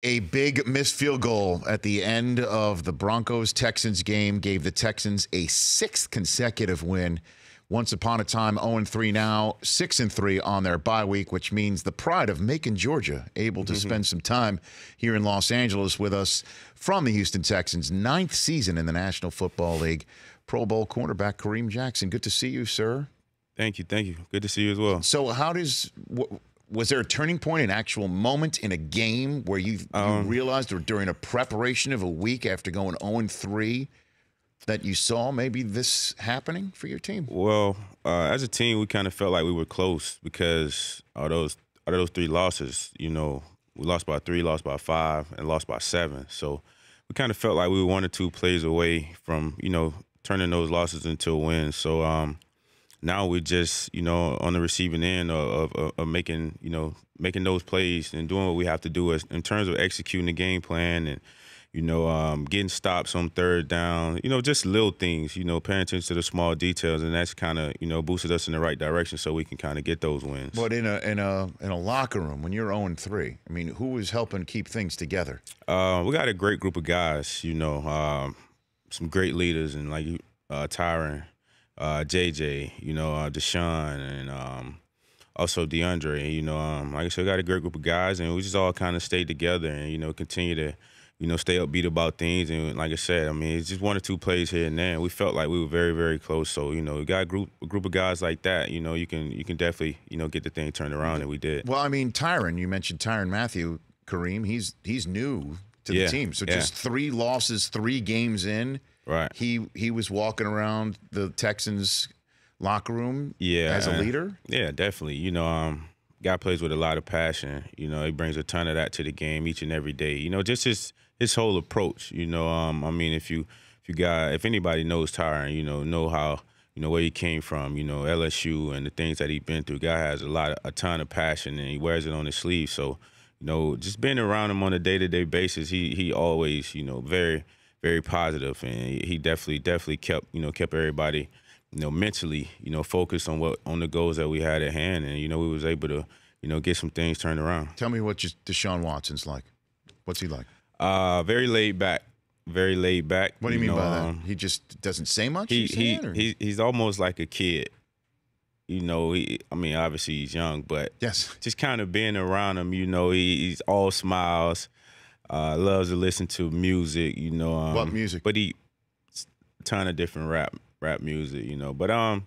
A big missed field goal at the end of the Broncos-Texans game gave the Texans a sixth consecutive win. Once upon a time, 0-3 now, 6-3 on their bye week, which means the pride of Macon, Georgia, able to spend some time here in Los Angeles with us from the Houston Texans. 9th season in the National Football League. Pro Bowl cornerback Kareem Jackson. Good to see you, sir. Thank you. Thank you. Good to see you as well. So was there a turning point, an actual moment in a game where you realized, or during a preparation of a week after going 0-3, that you saw maybe this happening for your team? Well, as a team, we kind of felt like we were close because out of those 3 losses, we lost by 3, lost by 5, and lost by 7. So we kind of felt like we were 1 or 2 plays away from, turning those losses into a win. So now we're just, on the receiving end of making, making those plays and doing what we have to do in terms of executing the game plan and, getting stops on 3rd down, just little things, paying attention to the small details, and that's kind of, boosted us in the right direction so we can kind of get those wins. But in a locker room, when you're 0-3, I mean, who was helping keep things together? We got a great group of guys, some great leaders, and like Tyron, JJ, Deshaun, and also DeAndre. Like I said, we got a great group of guys, and we just all kind of stayed together and, continue to, stay upbeat about things. And like I said, I mean, it's just 1 or 2 plays here and there. And we felt like we were very, very close. So, we got a group of guys like that, you can definitely, get the thing turned around, and we did. Well, I mean, you mentioned Tyron Matthew, Kareem. He's new to the team. So just 3 losses, 3 games in. Right. He was walking around the Texans locker room as a leader? Yeah, definitely. Guy plays with a lot of passion. He brings a ton of that to the game each and every day. Just his whole approach. I mean, if anybody knows Tyron, know how, where he came from, LSU and the things that he's been through. Guy has a ton of passion, and he wears it on his sleeve. So, just being around him on a day-to-day basis, he always, very, very positive, and he definitely kept everybody, mentally, focused on the goals that we had at hand, and we was able to, get some things turned around. Tell me what Deshaun Watson's like. What's he like? Very laid back. Very laid back. What do you mean by that? He just doesn't say much. He's almost like a kid. I mean, obviously he's young, but yes, just kind of being around him, he's all smiles. Loves to listen to music, what music? But a ton of different rap music, But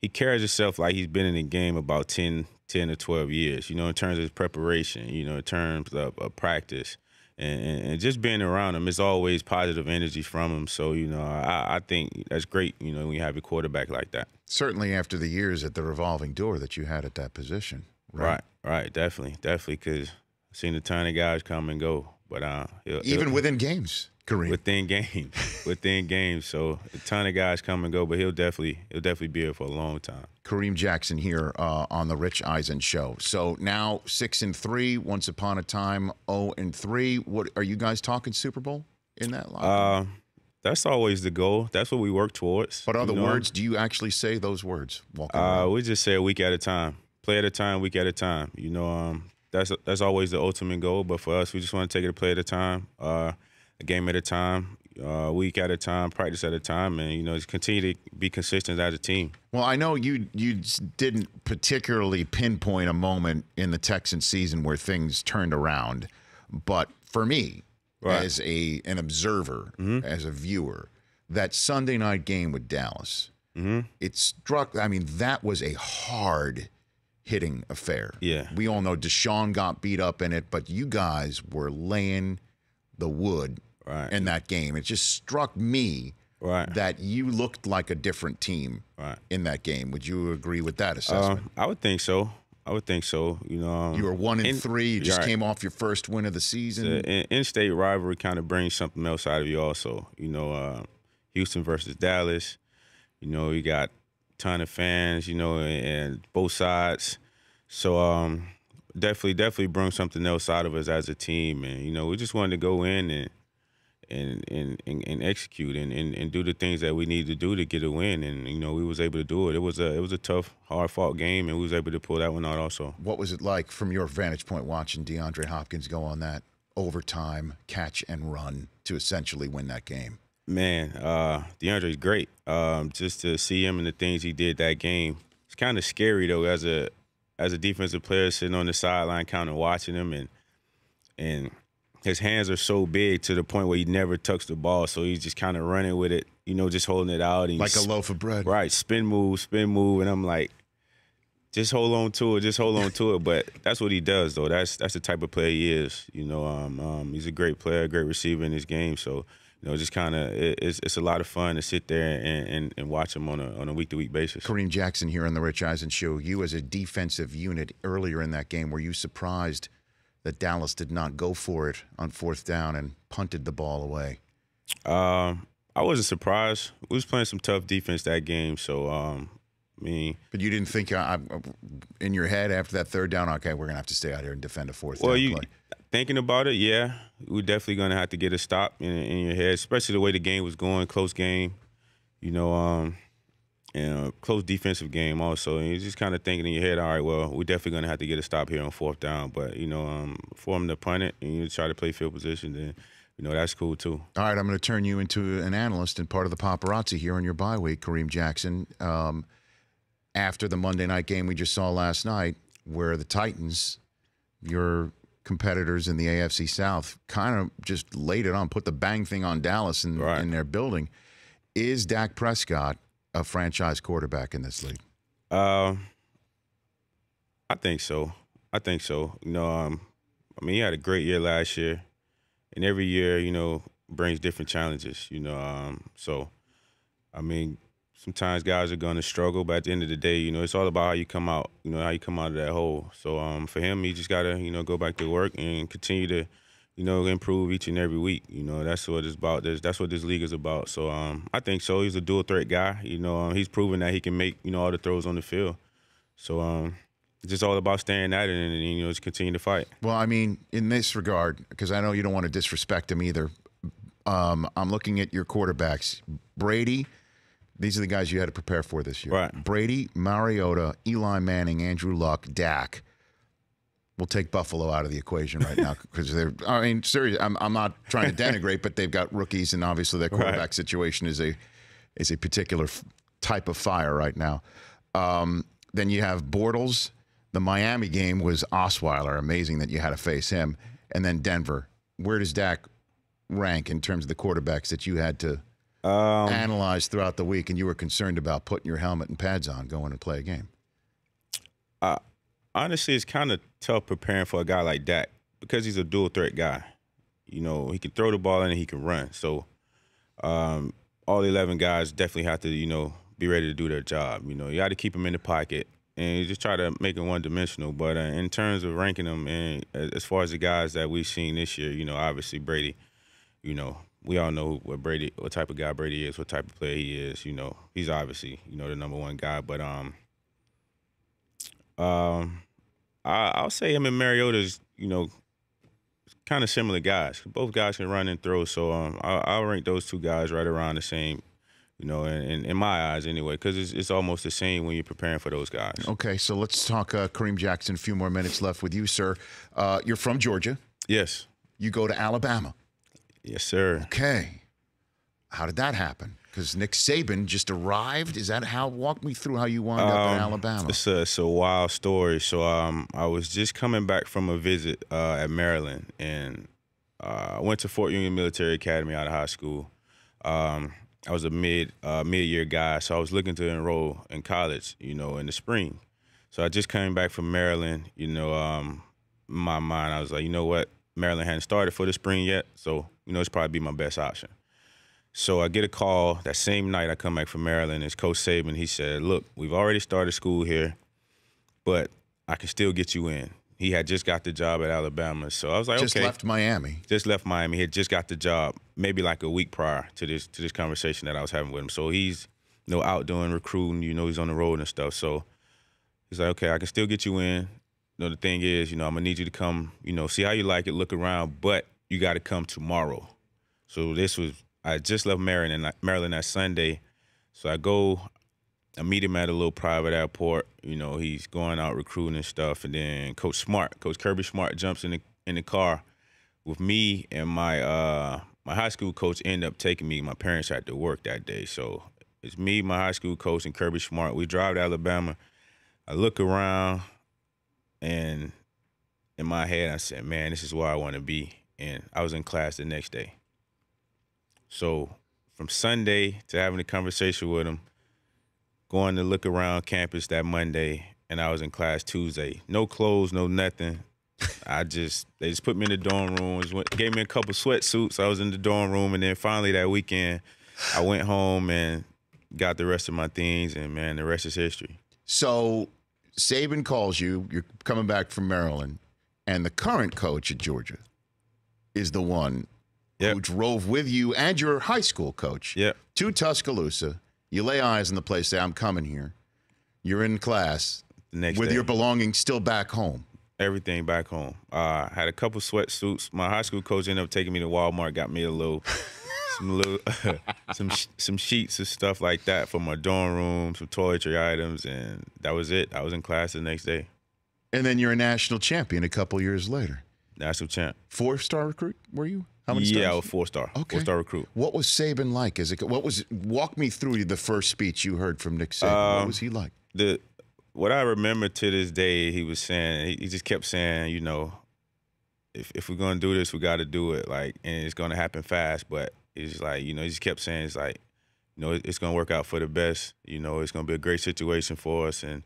he carries himself like he's been in the game about 10 or 12 years, in terms of his preparation, in terms of practice. And just being around him, is always positive energy from him. So, I think that's great, when you have a quarterback like that. Certainly after the years at the revolving door that you had at that position. Right, definitely, because I've seen a ton of guys come and go. But even within games, Kareem. Within games. So a ton of guys come and go, but he'll definitely be here for a long time. Kareem Jackson here on the Rich Eisen Show. So now 6-3. Once upon a time 0-3. What are you guys talking Super Bowl in that line? That's always the goal. That's what we work towards. What other words do you actually say? Those words? We just say a week at a time, play at a time, week at a time. That's always the ultimate goal. But for us, we just want to take it a play at a time, a game at a time, a week at a time, practice at a time, and just continue to be consistent as a team. Well, I know you didn't particularly pinpoint a moment in the Texans season where things turned around, but for me, as an observer, as a viewer, that Sunday night game with Dallas, it struck. I mean, that was a hard hitting affair. Yeah. We all know Deshaun got beat up in it, but you guys were laying the wood in that game. It just struck me that you looked like a different team in that game. Would you agree with that assessment? I would think so. You were 1-3. You just came off your first win of the season. The in-state rivalry kind of brings something else out of you also. Houston versus Dallas. You got ton of fans, and both sides. So definitely bring something else out of us as a team, and we just wanted to go in and execute and do the things that we need to do to get a win, and we was able to do it. It was a tough, hard-fought game, and we was able to pull that one out also. What was it like from your vantage point watching DeAndre Hopkins go on that overtime, catch and run to essentially win that game? Man, DeAndre's great. Just to see him and the things he did that game, it's kind of scary though as a defensive player sitting on the sideline, kind of watching him, and his hands are so big to the point where he never tucks the ball, so he's just kind of running with it, just holding it out. And like a loaf of bread. Right, spin move, and I'm like, just hold on to it, just hold on to it. But that's what he does, though. That's the type of player he is. He's a great player, great receiver in his game. So, just kind of it's a lot of fun to sit there and watch him on a week-to-week basis. Kareem Jackson here on the Rich Eisen Show. You as a defensive unit earlier in that game, were you surprised that Dallas did not go for it on 4th down and punted the ball away? I wasn't surprised. We was playing some tough defense that game, so but you didn't think in your head after that 3rd down, okay, we're gonna have to stay out here and defend a 4th down play. Thinking about it, yeah, we're definitely gonna have to get a stop in your head, especially the way the game was going, close game, close defensive game also. And you're just kind of thinking in your head, all right, well, we're definitely going to have to get a stop here on 4th down. But, for them to punt it and you try to play field position, then, that's cool too. All right, I'm going to turn you into an analyst and part of the paparazzi here on your bye week, Kareem Jackson. After the Monday night game we just saw last night, where the Titans, your competitors in the AFC South, kind of just laid it on, put the bang thing on Dallas in their building. Is Dak Prescott a franchise quarterback in this league? I think so. He had a great year last year, and every year, brings different challenges. Sometimes guys are going to struggle, but at the end of the day, it's all about how you come out. How you come out of that hole. So for him, he just got to, go back to work and continue to, improve each and every week. That's what it's about. That's what this league is about. So I think so. He's a dual threat guy. He's proven that he can make, all the throws on the field. So it's just all about staying at it and just continue to fight. Well, in this regard, because I know you don't want to disrespect him either, I'm looking at your quarterbacks. Brady, these are the guys you had to prepare for this year. Right. Brady, Mariota, Eli Manning, Andrew Luck, Dak. We'll take Buffalo out of the equation right now because they're. Seriously, I'm not trying to denigrate, but they've got rookies, and obviously their quarterback situation is a particular type of fire right now. Then you have Bortles. The Miami game was Osweiler. Amazing that you had to face him, and then Denver. Where does Dak rank in terms of the quarterbacks that you had to analyze throughout the week, and you were concerned about putting your helmet and pads on going to play a game? Honestly, it's kind of tough preparing for a guy like Dak because he's a dual threat guy. He can throw the ball in and he can run. So all 11 guys definitely have to, be ready to do their job. You got to keep them in the pocket and you just try to make it one-dimensional. But in terms of ranking them, and as far as the guys that we've seen this year, obviously Brady, we all know what type of guy Brady is, what type of player he is. He's obviously, the number one guy. But I'll say him and Mariota's, kind of similar guys. Both guys can run and throw, so I'll rank those two guys right around the same, in my eyes anyway, because it's almost the same when you're preparing for those guys. Okay, so let's talk Kareem Jackson. A few more minutes left with you, sir. You're from Georgia. Yes. You go to Alabama. Yes, sir. Okay. How did that happen? Because Nick Saban just arrived. Is that how? Walk me through how you wound up in Alabama. It's a wild story. So I was just coming back from a visit at Maryland, and I went to Fort Union Military Academy out of high school. I was a mid-year guy, so I was looking to enroll in college, in the spring. So I just came back from Maryland. In my mind, I was like, you know what? Maryland hadn't started for the spring yet, so it's probably be my best option. So I get a call that same night I come back from Maryland. It's Coach Saban. He said, look, we've already started school here, but I can still get you in. He had just got the job at Alabama. So I was like, just okay. Just left Miami. He had just got the job maybe like a week prior to this conversation that I was having with him. So he's out doing recruiting, he's on the road and stuff. So he's like, okay, I can still get you in. The thing is, I'm going to need you to come, see how you like it, look around, but you got to come tomorrow. So I just left Maryland that Sunday. So I meet him at a little private airport. He's going out recruiting and stuff. And then Coach Kirby Smart jumps in the car with me and my high school coach ended up taking me. My parents had to work that day, so it's me, my high school coach, and Kirby Smart. We drive to Alabama. I look around, and in my head, I said, "Man, this is where I want to be." And I was in class the next day. So from Sunday to having a conversation with him, going to look around campus that Monday, and I was in class Tuesday. No clothes, no nothing. They just put me in the dorm room, gave me a couple sweatsuits. I was in the dorm room, and then finally that weekend, I went home and got the rest of my things, and, man, the rest is history. So Saban calls you. You're coming back from Maryland, and the current coach at Georgia is the one who drove with you and your high school coach to Tuscaloosa. You lay eyes on the place, say, I'm coming here. You're in class with your belongings still back home. Everything back home. I had a couple sweatsuits. My high school coach ended up taking me to Walmart, got me some sheets and stuff like that for my dorm room, some toiletry items, and that was it. I was in class the next day. And then you're a national champion a couple years later. National champ. 4-star recruit, were you? How many stars? Yeah, I was 4-star. Okay. 4-star recruit. What was Saban like? Walk me through the first speech you heard from Nick Saban. What was he like? What I remember to this day, he was saying, he just kept saying, if we're gonna do this, we got to do it, and it's gonna happen fast. But it's like, he just kept saying, it's like, it's gonna work out for the best. It's gonna be a great situation for us, and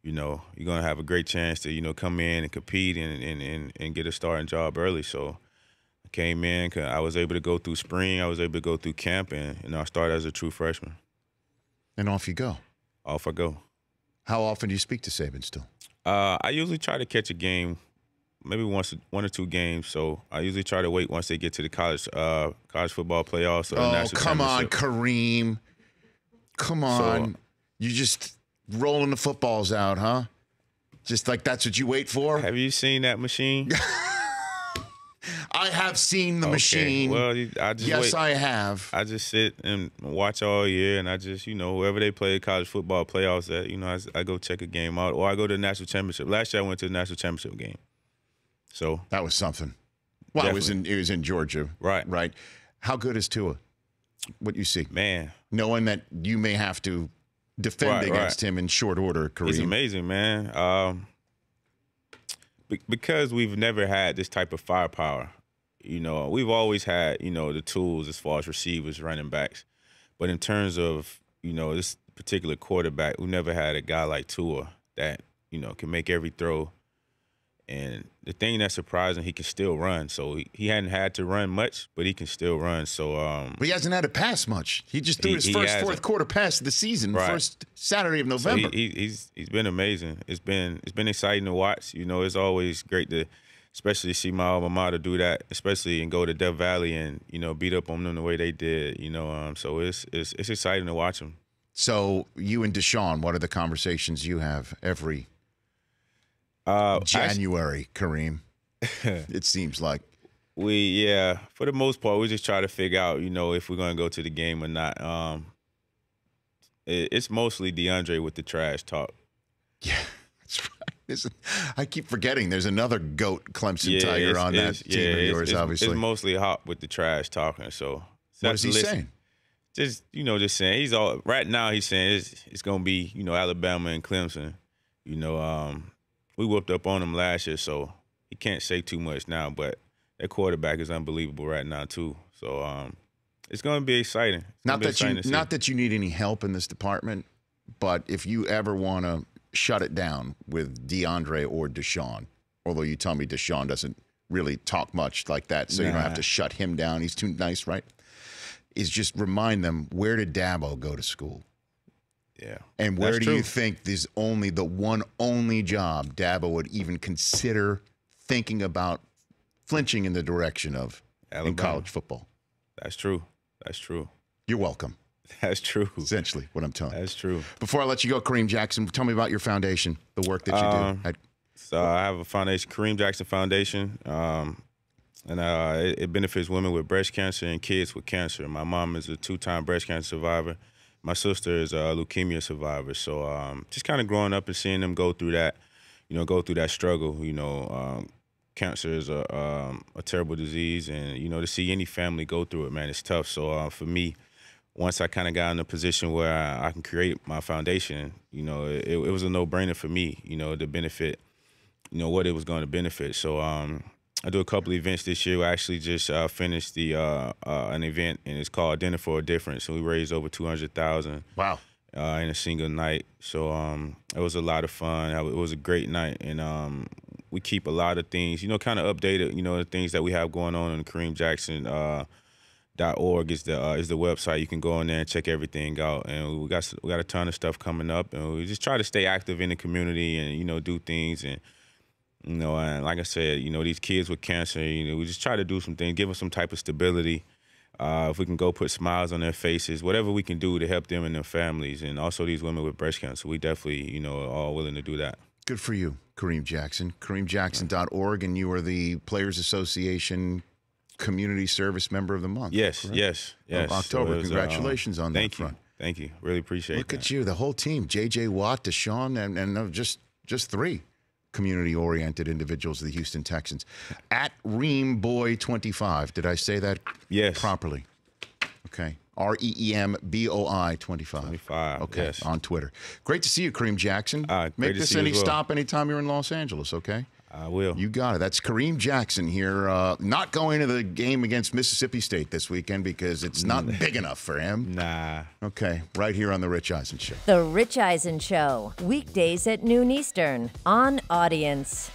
you're gonna have a great chance to come in and compete and get a starting job early. So I came in, I was able to go through spring, I was able to go through camp, and I started as a true freshman. And off you go. Off I go. How often do you speak to Saban still? I usually try to catch a game, maybe one or two games. So I usually try to wait once they get to the college football playoffs or the national come on, championship. Kareem. Come on. So, you just rolling the footballs out, huh? Just like that's what you wait for? Have you seen that machine? I have seen the machine. Well, I just yes, wait. I have. I just sit and watch all year, and I just, whoever they play college football playoffs at, I go check a game out, or I go to the national championship. Last year I went to the national championship game. So that was something. Well, it was in Georgia. Right. How good is Tua? What you see? Man. Knowing that you may have to defend against him in short order, Kareem. He's amazing, man. Because we've never had this type of firepower. We've always had, the tools as far as receivers, running backs. But in terms of, this particular quarterback, we've never had a guy like Tua that, can make every throw. And the thing that's surprising, he can still run. So he hadn't had to run much, but he can still run. So, but he hasn't had to pass much. He just threw his first fourth quarter pass of the season, first Saturday of November. So he's been amazing. It's been exciting to watch. It's always great to, especially see my alma mater do that, especially and go to Death Valley and beat up on them the way they did. So it's exciting to watch them. So you and Deshaun, what are the conversations you have every January, Kareem? It seems like for the most part, we just try to figure out, if we're going to go to the game or not. It's mostly DeAndre with the trash talk. Yeah, that's right. I keep forgetting there's another GOAT Clemson Tiger on that team of yours, obviously. It's mostly Hop with the trash talking. So what is he saying? Just saying right now he's saying it's going to be, Alabama and Clemson. We whooped up on him last year, so he can't say too much now, but that quarterback is unbelievable right now too. So it's going to be exciting. Not that you need any help in this department, but if you ever want to shut it down with DeAndre or Deshaun, although you tell me Deshaun doesn't really talk much like that, so you don't have to shut him down. He's too nice, right? Is just remind them, where did Dabo go to school? Yeah. And where do you think there's only the one only job Dabo would even consider thinking about flinching in the direction of in college football? That's true. That's true. You're welcome. That's true. Essentially what I'm telling you. That's true. Before I let you go, Kareem Jackson, tell me about your foundation, the work that you do. So I have a foundation, Kareem Jackson Foundation, and it benefits women with breast cancer and kids with cancer. My mom is a 2-time breast cancer survivor. My sister is a leukemia survivor. So just kind of growing up and seeing them go through that, go through that struggle, cancer is a terrible disease, and to see any family go through it, man, it's tough. So for me, once I kind of got in a position where I can create my foundation, it was a no-brainer for me, to benefit, what it was going to benefit. So I do a couple of events this year. I actually just finished an event, and it's called Dinner for a Difference. So we raised over $200,000. Wow. In a single night. So it was a lot of fun. It was a great night, and we keep a lot of things, kind of updated. The things that we have going on Kareem Jackson. .org is the website. You can go in there and check everything out. And we got a ton of stuff coming up, and we just try to stay active in the community and do things. And and like I said, these kids with cancer, we just try to do some things, give them some type of stability. If we can go put smiles on their faces, whatever we can do to help them and their families, and also these women with breast cancer, we definitely are all willing to do that. Good for you, Kareem Jackson. KareemJackson.org, and you are the Players Association Community Service Member of the Month. Yes, correct? yes. Of October. So Congratulations on that front. Thank you. Really appreciate it. Look at you, the whole team. J.J. Watt, Deshaun, and just three community-oriented individuals of the Houston Texans. At ReemBoy25. Did I say that properly? Okay. ReemBoi 25. 25. Okay. Yes. On Twitter. Great to see you, Kareem Jackson. Make this any stop anytime you're in Los Angeles, okay? I will. You got it. That's Kareem Jackson here, not going to the game against Mississippi State this weekend because it's not big enough for him. Nah. Okay, right here on The Rich Eisen Show. The Rich Eisen Show, weekdays at noon Eastern on Audience.